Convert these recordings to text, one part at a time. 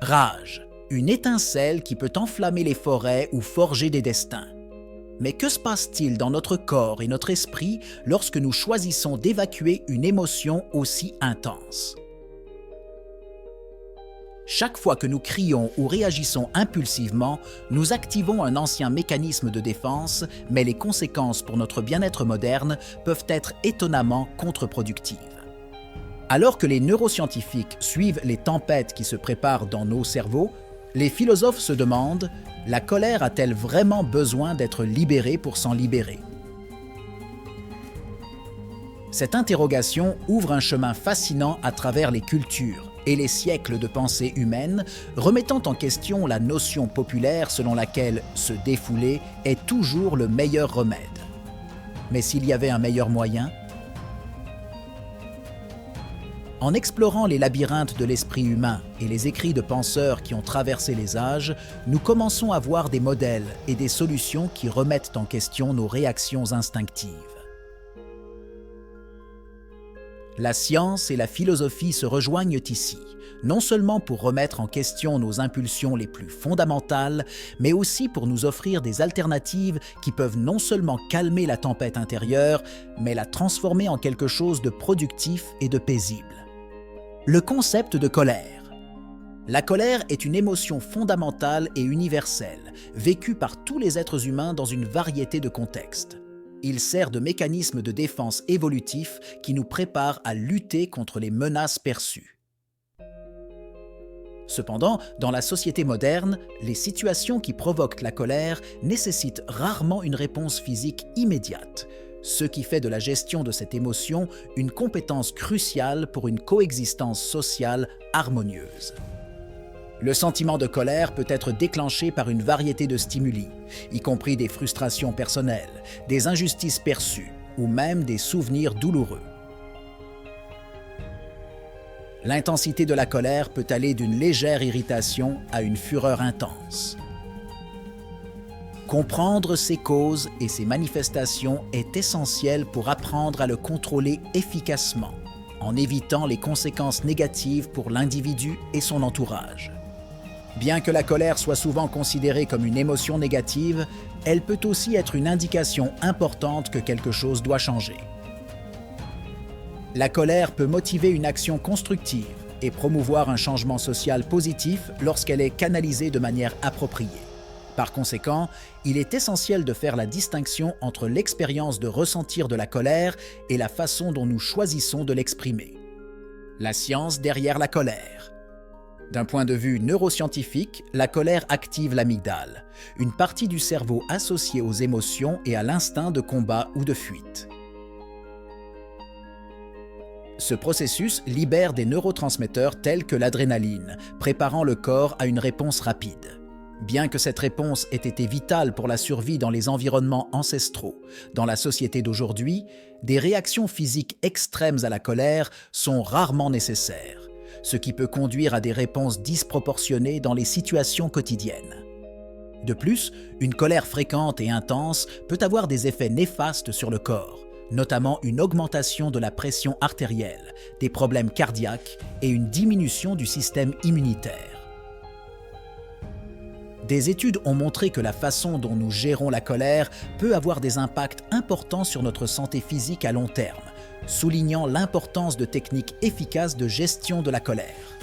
Rage, une étincelle qui peut enflammer les forêts ou forger des destins. Mais que se passe-t-il dans notre corps et notre esprit lorsque nous choisissons d'évacuer une émotion aussi intense? Chaque fois que nous crions ou réagissons impulsivement, nous activons un ancien mécanisme de défense, mais les conséquences pour notre bien-être moderne peuvent être étonnamment contre-productives. Alors que les neuroscientifiques suivent les tempêtes qui se préparent dans nos cerveaux, les philosophes se demandent: la colère a-t-elle vraiment besoin d'être libérée pour s'en libérer? Cette interrogation ouvre un chemin fascinant à travers les cultures et les siècles de pensée humaine, remettant en question la notion populaire selon laquelle se défouler est toujours le meilleur remède. Mais s'il y avait un meilleur moyen? En explorant les labyrinthes de l'esprit humain et les écrits de penseurs qui ont traversé les âges, nous commençons à voir des modèles et des solutions qui remettent en question nos réactions instinctives. La science et la philosophie se rejoignent ici, non seulement pour remettre en question nos impulsions les plus fondamentales, mais aussi pour nous offrir des alternatives qui peuvent non seulement calmer la tempête intérieure, mais la transformer en quelque chose de productif et de paisible. Le concept de colère. La colère est une émotion fondamentale et universelle, vécue par tous les êtres humains dans une variété de contextes. Il sert de mécanisme de défense évolutif qui nous prépare à lutter contre les menaces perçues. Cependant, dans la société moderne, les situations qui provoquent la colère nécessitent rarement une réponse physique immédiate, ce qui fait de la gestion de cette émotion une compétence cruciale pour une coexistence sociale harmonieuse. Le sentiment de colère peut être déclenché par une variété de stimuli, y compris des frustrations personnelles, des injustices perçues ou même des souvenirs douloureux. L'intensité de la colère peut aller d'une légère irritation à une fureur intense. Comprendre ses causes et ses manifestations est essentiel pour apprendre à le contrôler efficacement, en évitant les conséquences négatives pour l'individu et son entourage. Bien que la colère soit souvent considérée comme une émotion négative, elle peut aussi être une indication importante que quelque chose doit changer. La colère peut motiver une action constructive et promouvoir un changement social positif lorsqu'elle est canalisée de manière appropriée. Par conséquent, il est essentiel de faire la distinction entre l'expérience de ressentir de la colère et la façon dont nous choisissons de l'exprimer. La science derrière la colère. D'un point de vue neuroscientifique, la colère active l'amygdale, une partie du cerveau associée aux émotions et à l'instinct de combat ou de fuite. Ce processus libère des neurotransmetteurs tels que l'adrénaline, préparant le corps à une réponse rapide. Bien que cette réponse ait été vitale pour la survie dans les environnements ancestraux, dans la société d'aujourd'hui, des réactions physiques extrêmes à la colère sont rarement nécessaires, ce qui peut conduire à des réponses disproportionnées dans les situations quotidiennes. De plus, une colère fréquente et intense peut avoir des effets néfastes sur le corps, notamment une augmentation de la pression artérielle, des problèmes cardiaques et une diminution du système immunitaire. Des études ont montré que la façon dont nous gérons la colère peut avoir des impacts importants sur notre santé physique à long terme, soulignant l'importance de techniques efficaces de gestion de la colère.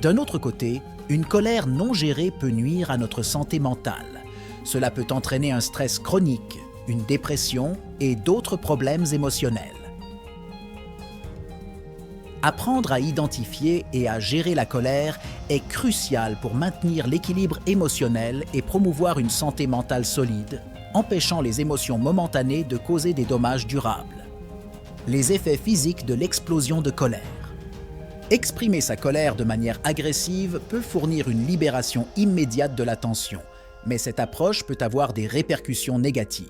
D'un autre côté, une colère non gérée peut nuire à notre santé mentale. Cela peut entraîner un stress chronique, une dépression et d'autres problèmes émotionnels. Apprendre à identifier et à gérer la colère est crucial pour maintenir l'équilibre émotionnel et promouvoir une santé mentale solide, empêchant les émotions momentanées de causer des dommages durables. Les effets physiques de l'explosion de colère. Exprimer sa colère de manière agressive peut fournir une libération immédiate de la tension, mais cette approche peut avoir des répercussions négatives.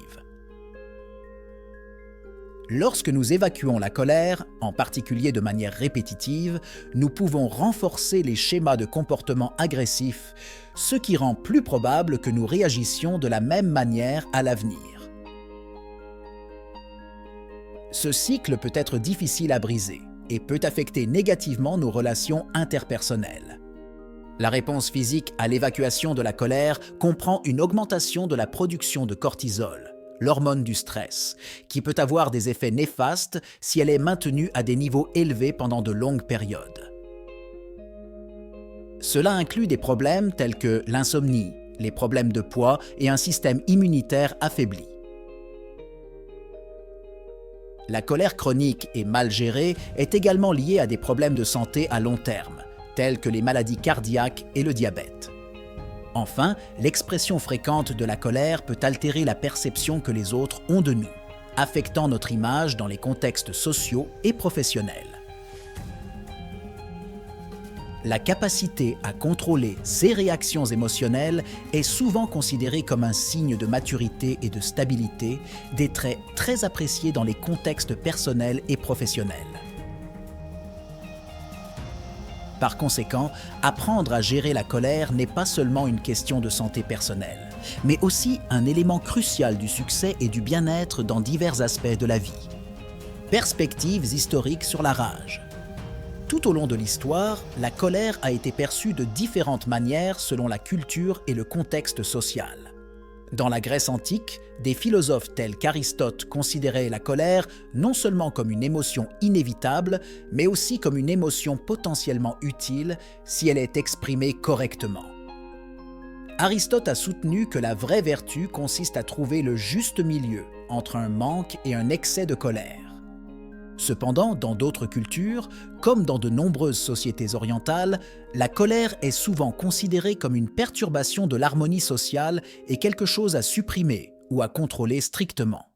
Lorsque nous évacuons la colère, en particulier de manière répétitive, nous pouvons renforcer les schémas de comportement agressif, ce qui rend plus probable que nous réagissions de la même manière à l'avenir. Ce cycle peut être difficile à briser et peut affecter négativement nos relations interpersonnelles. La réponse physique à l'évacuation de la colère comprend une augmentation de la production de cortisol, l'hormone du stress, qui peut avoir des effets néfastes si elle est maintenue à des niveaux élevés pendant de longues périodes. Cela inclut des problèmes tels que l'insomnie, les problèmes de poids et un système immunitaire affaibli. La colère chronique et mal gérée est également liée à des problèmes de santé à long terme, tels que les maladies cardiaques et le diabète. Enfin, l'expression fréquente de la colère peut altérer la perception que les autres ont de nous, affectant notre image dans les contextes sociaux et professionnels. La capacité à contrôler ses réactions émotionnelles est souvent considérée comme un signe de maturité et de stabilité, des traits très appréciés dans les contextes personnels et professionnels. Par conséquent, apprendre à gérer la colère n'est pas seulement une question de santé personnelle, mais aussi un élément crucial du succès et du bien-être dans divers aspects de la vie. Perspectives historiques sur la rage. Tout au long de l'histoire, la colère a été perçue de différentes manières selon la culture et le contexte social. Dans la Grèce antique, des philosophes tels qu'Aristote considéraient la colère non seulement comme une émotion inévitable, mais aussi comme une émotion potentiellement utile si elle est exprimée correctement. Aristote a soutenu que la vraie vertu consiste à trouver le juste milieu entre un manque et un excès de colère. Cependant, dans d'autres cultures, comme dans de nombreuses sociétés orientales, la colère est souvent considérée comme une perturbation de l'harmonie sociale et quelque chose à supprimer ou à contrôler strictement.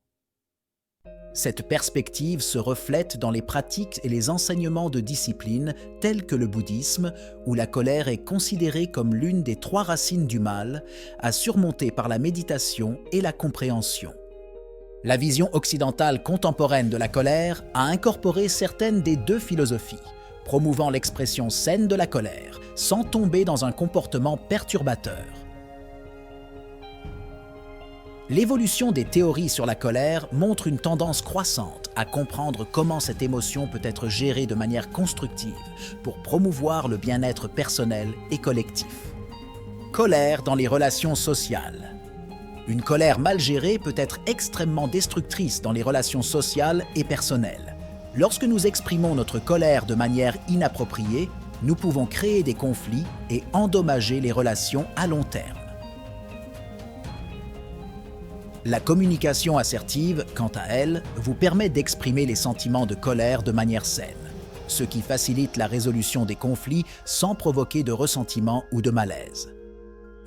Cette perspective se reflète dans les pratiques et les enseignements de disciplines tels que le bouddhisme, où la colère est considérée comme l'une des 3 racines du mal, à surmonter par la méditation et la compréhension. La vision occidentale contemporaine de la colère a incorporé certaines des 2 philosophies, promouvant l'expression saine de la colère, sans tomber dans un comportement perturbateur. L'évolution des théories sur la colère montre une tendance croissante à comprendre comment cette émotion peut être gérée de manière constructive pour promouvoir le bien-être personnel et collectif. Colère dans les relations sociales. Une colère mal gérée peut être extrêmement destructrice dans les relations sociales et personnelles. Lorsque nous exprimons notre colère de manière inappropriée, nous pouvons créer des conflits et endommager les relations à long terme. La communication assertive, quant à elle, vous permet d'exprimer les sentiments de colère de manière saine, ce qui facilite la résolution des conflits sans provoquer de ressentiment ou de malaise.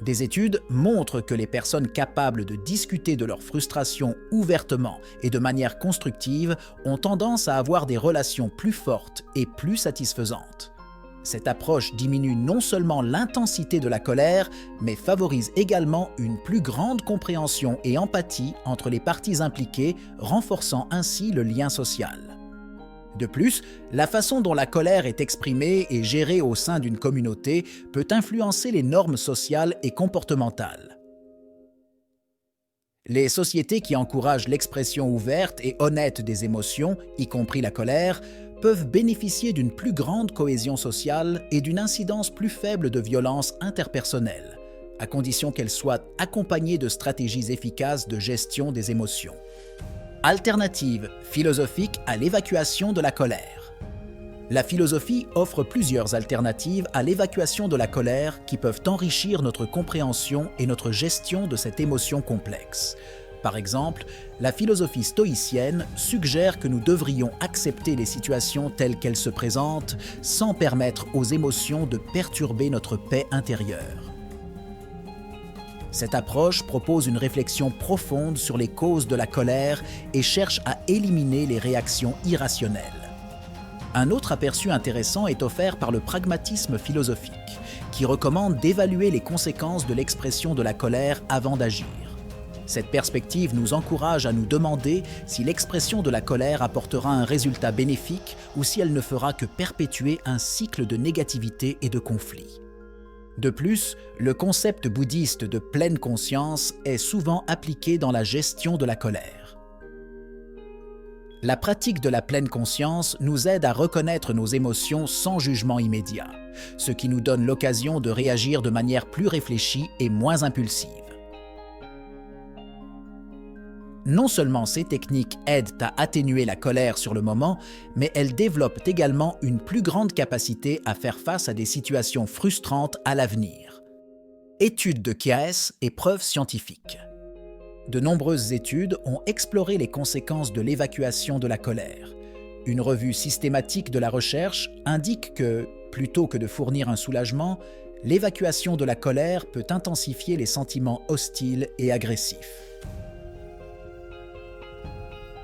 Des études montrent que les personnes capables de discuter de leurs frustrations ouvertement et de manière constructive ont tendance à avoir des relations plus fortes et plus satisfaisantes. Cette approche diminue non seulement l'intensité de la colère, mais favorise également une plus grande compréhension et empathie entre les parties impliquées, renforçant ainsi le lien social. De plus, la façon dont la colère est exprimée et gérée au sein d'une communauté peut influencer les normes sociales et comportementales. Les sociétés qui encouragent l'expression ouverte et honnête des émotions, y compris la colère, peuvent bénéficier d'une plus grande cohésion sociale et d'une incidence plus faible de violence interpersonnelle, à condition qu'elles soient accompagnées de stratégies efficaces de gestion des émotions. Alternative philosophique à l'évacuation de la colère. La philosophie offre plusieurs alternatives à l'évacuation de la colère qui peuvent enrichir notre compréhension et notre gestion de cette émotion complexe. Par exemple, la philosophie stoïcienne suggère que nous devrions accepter les situations telles qu'elles se présentent sans permettre aux émotions de perturber notre paix intérieure. Cette approche propose une réflexion profonde sur les causes de la colère et cherche à éliminer les réactions irrationnelles. Un autre aperçu intéressant est offert par le pragmatisme philosophique, qui recommande d'évaluer les conséquences de l'expression de la colère avant d'agir. Cette perspective nous encourage à nous demander si l'expression de la colère apportera un résultat bénéfique ou si elle ne fera que perpétuer un cycle de négativité et de conflit. De plus, le concept bouddhiste de pleine conscience est souvent appliqué dans la gestion de la colère. La pratique de la pleine conscience nous aide à reconnaître nos émotions sans jugement immédiat, ce qui nous donne l'occasion de réagir de manière plus réfléchie et moins impulsive. Non seulement ces techniques aident à atténuer la colère sur le moment, mais elles développent également une plus grande capacité à faire face à des situations frustrantes à l'avenir. Étude de Kiaes et preuves scientifiques. De nombreuses études ont exploré les conséquences de l'évacuation de la colère. Une revue systématique de la recherche indique que, plutôt que de fournir un soulagement, l'évacuation de la colère peut intensifier les sentiments hostiles et agressifs.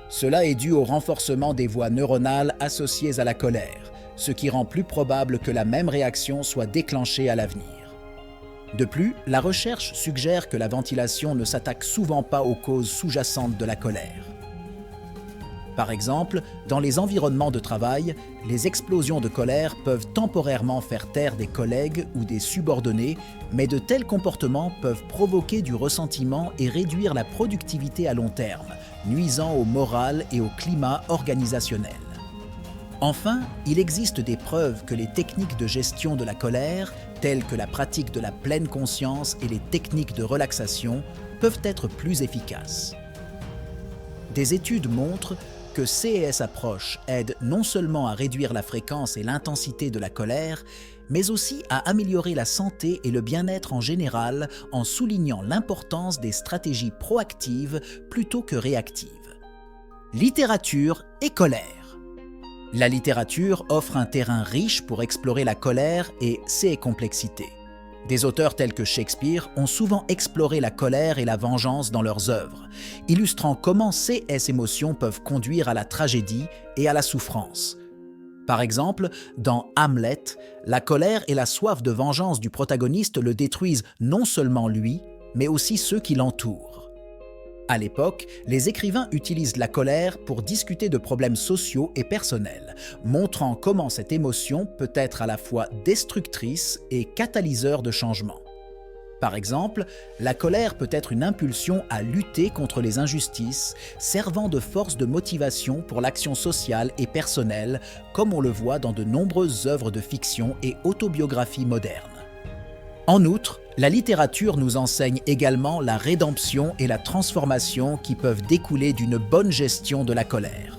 Cela est dû au renforcement des voies neuronales associées à la colère, ce qui rend plus probable que la même réaction soit déclenchée à l'avenir. De plus, la recherche suggère que la ventilation ne s'attaque souvent pas aux causes sous-jacentes de la colère. Par exemple, dans les environnements de travail, les explosions de colère peuvent temporairement faire taire des collègues ou des subordonnés, mais de tels comportements peuvent provoquer du ressentiment et réduire la productivité à long terme, nuisant au moral et au climat organisationnel. Enfin, il existe des preuves que les techniques de gestion de la colère, telles que la pratique de la pleine conscience et les techniques de relaxation, peuvent être plus efficaces. Des études montrent que ces approches aident non seulement à réduire la fréquence et l'intensité de la colère, mais aussi à améliorer la santé et le bien-être en général en soulignant l'importance des stratégies proactives plutôt que réactives. Littérature et colère. La littérature offre un terrain riche pour explorer la colère et ses complexités. Des auteurs tels que Shakespeare ont souvent exploré la colère et la vengeance dans leurs œuvres, illustrant comment ces émotions peuvent conduire à la tragédie et à la souffrance. Par exemple, dans Hamlet, la colère et la soif de vengeance du protagoniste le détruisent non seulement lui, mais aussi ceux qui l'entourent. À l'époque, les écrivains utilisent la colère pour discuter de problèmes sociaux et personnels, montrant comment cette émotion peut être à la fois destructrice et catalyseur de changement. Par exemple, la colère peut être une impulsion à lutter contre les injustices, servant de force de motivation pour l'action sociale et personnelle, comme on le voit dans de nombreuses œuvres de fiction et autobiographies modernes. En outre, la littérature nous enseigne également la rédemption et la transformation qui peuvent découler d'une bonne gestion de la colère.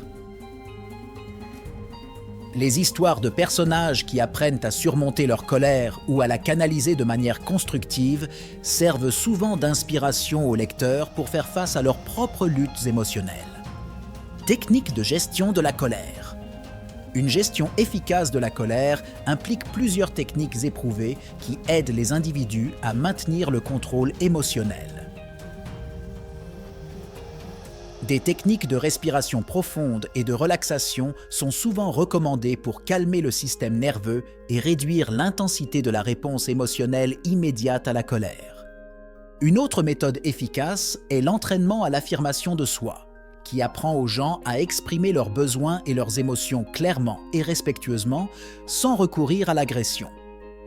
Les histoires de personnages qui apprennent à surmonter leur colère ou à la canaliser de manière constructive servent souvent d'inspiration aux lecteurs pour faire face à leurs propres luttes émotionnelles. Technique de gestion de la colère. Une gestion efficace de la colère implique plusieurs techniques éprouvées qui aident les individus à maintenir le contrôle émotionnel. Des techniques de respiration profonde et de relaxation sont souvent recommandées pour calmer le système nerveux et réduire l'intensité de la réponse émotionnelle immédiate à la colère. Une autre méthode efficace est l'entraînement à l'affirmation de soi, qui apprend aux gens à exprimer leurs besoins et leurs émotions clairement et respectueusement sans recourir à l'agression.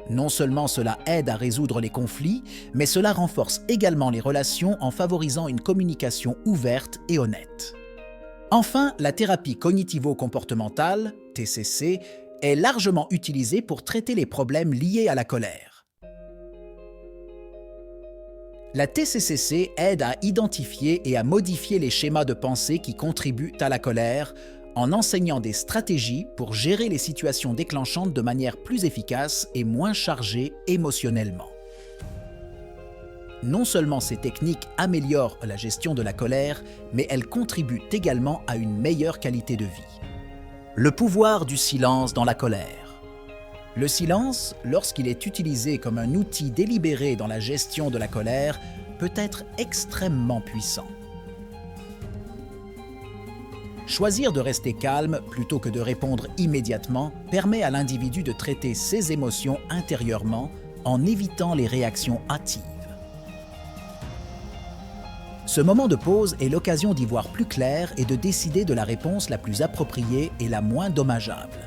Non seulement cela aide à résoudre les conflits, mais cela renforce également les relations en favorisant une communication ouverte et honnête. Enfin, la thérapie cognitivo-comportementale, TCC, est largement utilisée pour traiter les problèmes liés à la colère. La TCCC aide à identifier et à modifier les schémas de pensée qui contribuent à la colère, en enseignant des stratégies pour gérer les situations déclenchantes de manière plus efficace et moins chargée émotionnellement. Non seulement ces techniques améliorent la gestion de la colère, mais elles contribuent également à une meilleure qualité de vie. Le pouvoir du silence dans la colère. Le silence, lorsqu'il est utilisé comme un outil délibéré dans la gestion de la colère, peut être extrêmement puissant. Choisir de rester calme plutôt que de répondre immédiatement permet à l'individu de traiter ses émotions intérieurement en évitant les réactions hâtives. Ce moment de pause est l'occasion d'y voir plus clair et de décider de la réponse la plus appropriée et la moins dommageable.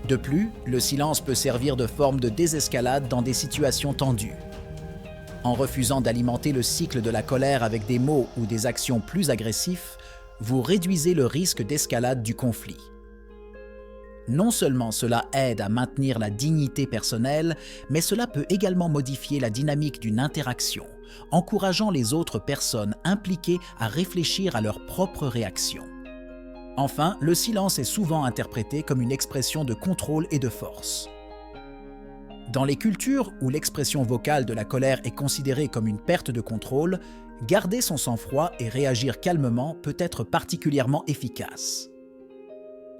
De plus, le silence peut servir de forme de désescalade dans des situations tendues. En refusant d'alimenter le cycle de la colère avec des mots ou des actions plus agressifs, vous réduisez le risque d'escalade du conflit. Non seulement cela aide à maintenir la dignité personnelle, mais cela peut également modifier la dynamique d'une interaction, encourageant les autres personnes impliquées à réfléchir à leur propre réaction. Enfin, le silence est souvent interprété comme une expression de contrôle et de force. Dans les cultures où l'expression vocale de la colère est considérée comme une perte de contrôle, garder son sang-froid et réagir calmement peut être particulièrement efficace.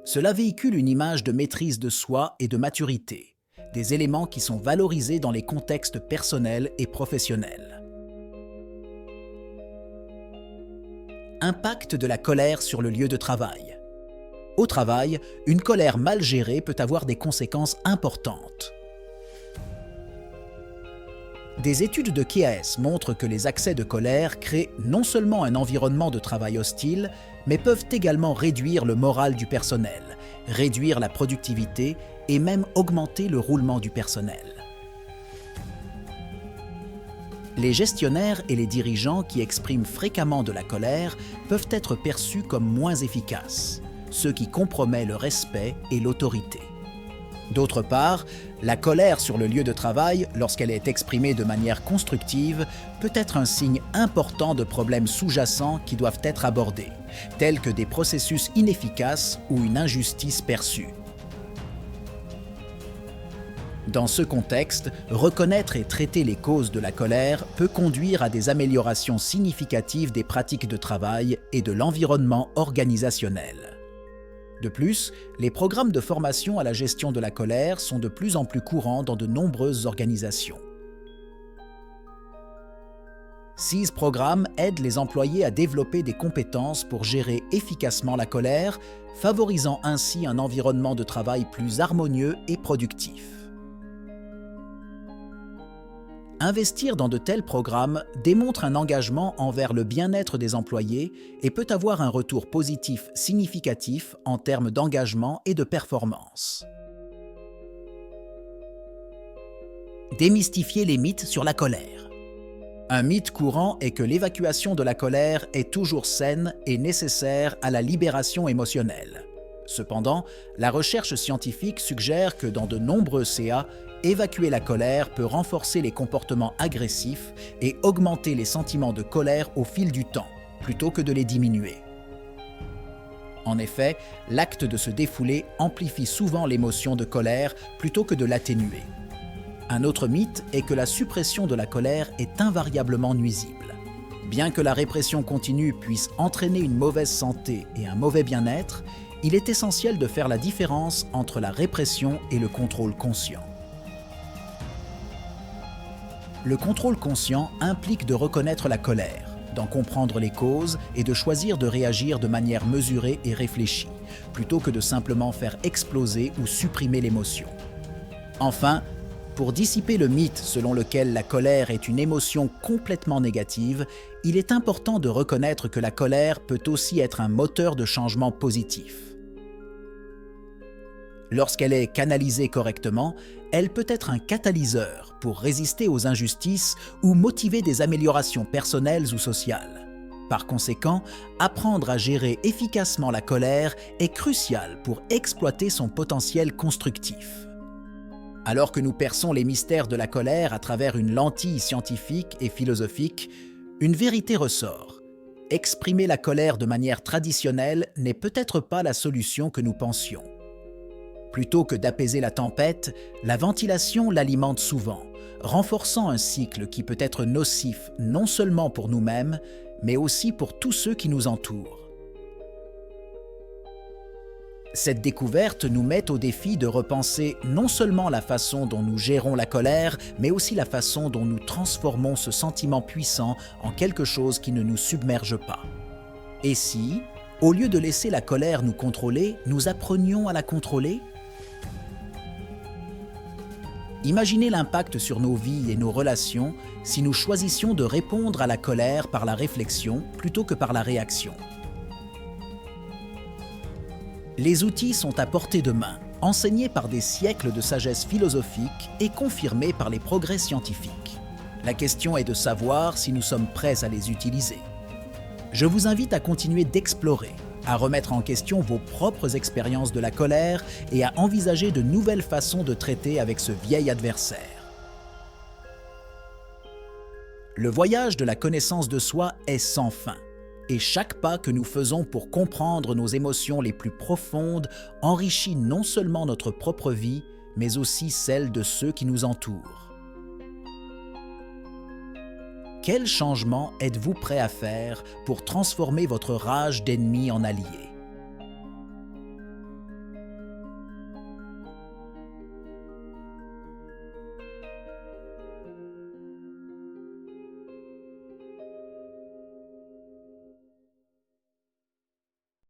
Cela véhicule une image de maîtrise de soi et de maturité, des éléments qui sont valorisés dans les contextes personnels et professionnels. Impact de la colère sur le lieu de travail. Au travail, une colère mal gérée peut avoir des conséquences importantes. Des études de KIAS montrent que les accès de colère créent non seulement un environnement de travail hostile, mais peuvent également réduire le moral du personnel, réduire la productivité et même augmenter le roulement du personnel. Les gestionnaires et les dirigeants qui expriment fréquemment de la colère peuvent être perçus comme moins efficaces, ce qui compromet le respect et l'autorité. D'autre part, la colère sur le lieu de travail, lorsqu'elle est exprimée de manière constructive, peut être un signe important de problèmes sous-jacents qui doivent être abordés, tels que des processus inefficaces ou une injustice perçue. Dans ce contexte, reconnaître et traiter les causes de la colère peut conduire à des améliorations significatives des pratiques de travail et de l'environnement organisationnel. De plus, les programmes de formation à la gestion de la colère sont de plus en plus courants dans de nombreuses organisations. Ces programmes aident les employés à développer des compétences pour gérer efficacement la colère, favorisant ainsi un environnement de travail plus harmonieux et productif. Investir dans de tels programmes démontre un engagement envers le bien-être des employés et peut avoir un retour positif significatif en termes d'engagement et de performance. Démystifier les mythes sur la colère. Un mythe courant est que l'évacuation de la colère est toujours saine et nécessaire à la libération émotionnelle. Cependant, la recherche scientifique suggère que dans de nombreux CA, évacuer la colère peut renforcer les comportements agressifs et augmenter les sentiments de colère au fil du temps, plutôt que de les diminuer. En effet, l'acte de se défouler amplifie souvent l'émotion de colère plutôt que de l'atténuer. Un autre mythe est que la suppression de la colère est invariablement nuisible. Bien que la répression continue puisse entraîner une mauvaise santé et un mauvais bien-être, il est essentiel de faire la différence entre la répression et le contrôle conscient. Le contrôle conscient implique de reconnaître la colère, d'en comprendre les causes et de choisir de réagir de manière mesurée et réfléchie, plutôt que de simplement faire exploser ou supprimer l'émotion. Enfin, pour dissiper le mythe selon lequel la colère est une émotion complètement négative, il est important de reconnaître que la colère peut aussi être un moteur de changement positif. Lorsqu'elle est canalisée correctement, elle peut être un catalyseur pour résister aux injustices ou motiver des améliorations personnelles ou sociales. Par conséquent, apprendre à gérer efficacement la colère est crucial pour exploiter son potentiel constructif. Alors que nous perçons les mystères de la colère à travers une lentille scientifique et philosophique, une vérité ressort. Exprimer la colère de manière traditionnelle n'est peut-être pas la solution que nous pensions. Plutôt que d'apaiser la tempête, la ventilation l'alimente souvent, renforçant un cycle qui peut être nocif non seulement pour nous-mêmes, mais aussi pour tous ceux qui nous entourent. Cette découverte nous met au défi de repenser non seulement la façon dont nous gérons la colère, mais aussi la façon dont nous transformons ce sentiment puissant en quelque chose qui ne nous submerge pas. Et si, au lieu de laisser la colère nous contrôler, nous apprenions à la contrôler ? Imaginez l'impact sur nos vies et nos relations si nous choisissions de répondre à la colère par la réflexion plutôt que par la réaction. Les outils sont à portée de main, enseignés par des siècles de sagesse philosophique et confirmés par les progrès scientifiques. La question est de savoir si nous sommes prêts à les utiliser. Je vous invite à continuer d'explorer, à remettre en question vos propres expériences de la colère et à envisager de nouvelles façons de traiter avec ce vieil adversaire. Le voyage de la connaissance de soi est sans fin, et chaque pas que nous faisons pour comprendre nos émotions les plus profondes enrichit non seulement notre propre vie, mais aussi celle de ceux qui nous entourent. Quel changement êtes-vous prêt à faire pour transformer votre rage d'ennemi en allié ?